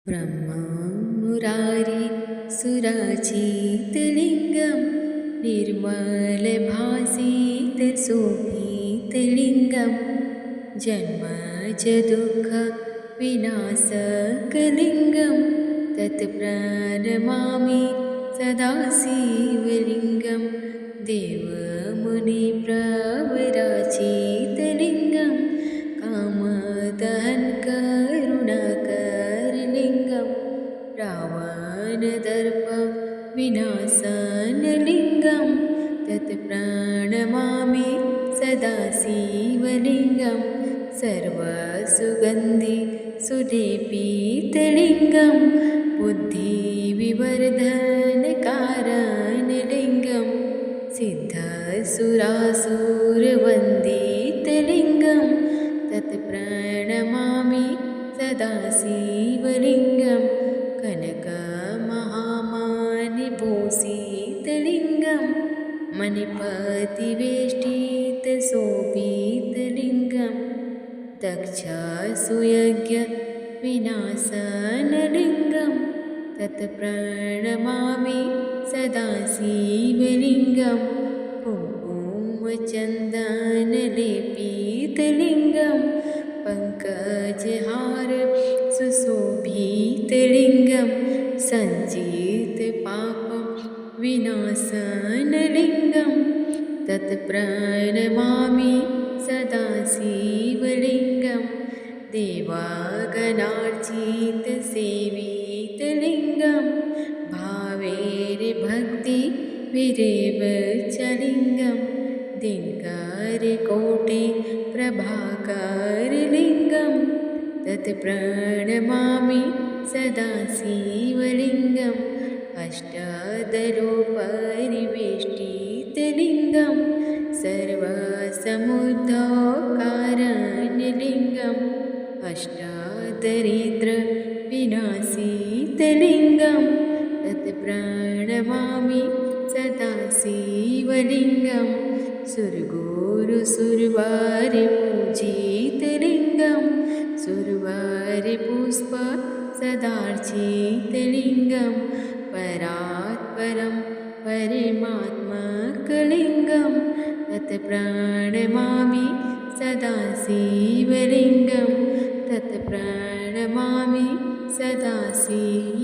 ब्रह्मं मुरारी सुराचितलिङ्गं निर्मलभासितशोभितलिङ्गं जन्मज दुःखविनाशकलिङ्गं तत्प्रणमामि सदा शिवलिङ्गं देवमुनिप्रवराचितलिङ्गं कामदहन करुणाकरलिङ्गं रावणदर्प विनाशनलिङ्गं तत्प्रणमामि सदा शिवलिङ्गं सर्वसुगन्धि सुलेपितलिङ्गं बुद्धिविवर्धनकारणलिङ्गं सिद्धसुरासुरवन्दितलिङ्गं तत्प्रणमामि सदा शिवलिङ्गं कनकमहामणिभूषितलिङ्गं मणिपतिवेष्टितशोभितलिङ्गं दक्षसुयज्ञविनाशनलिङ्गं तत्प्रणमामि सदा शिवलिङ्गं कुङ्कुमचन्दनलेपितलिङ्गं पङ्कजहार सुशोभितलिङ्गं सञ्चितपापं विनाशनलिङ्गं तत्प्रणमामि सदा शिवलिङ्गं देवागणार्चितसेवितलिङ्गं भावैर्भक्तिविरेवचलिङ्गं दिनकरकोटिप्रभाकरलिङ्गं तत्प्रणमामि सदा शिवलिङ्गम् अष्टादलोपरिवेष्टितलिङ्गं सर्वसमुद्धाकारणलिङ्गम् अष्टादरिद्रविनाशितलिङ्गं तत्प्रणमामि सदा शिवलिङ्गं सुरगुरुसुरवारिपूजितलिङ्गं सुरवारिपुष्प सदार्चितलिङ्गं परात्परं परमात्मकलिङ्गं तत्प्रणमामि सदा शिवलिङ्गं तत्प्रणमामि सदा शिव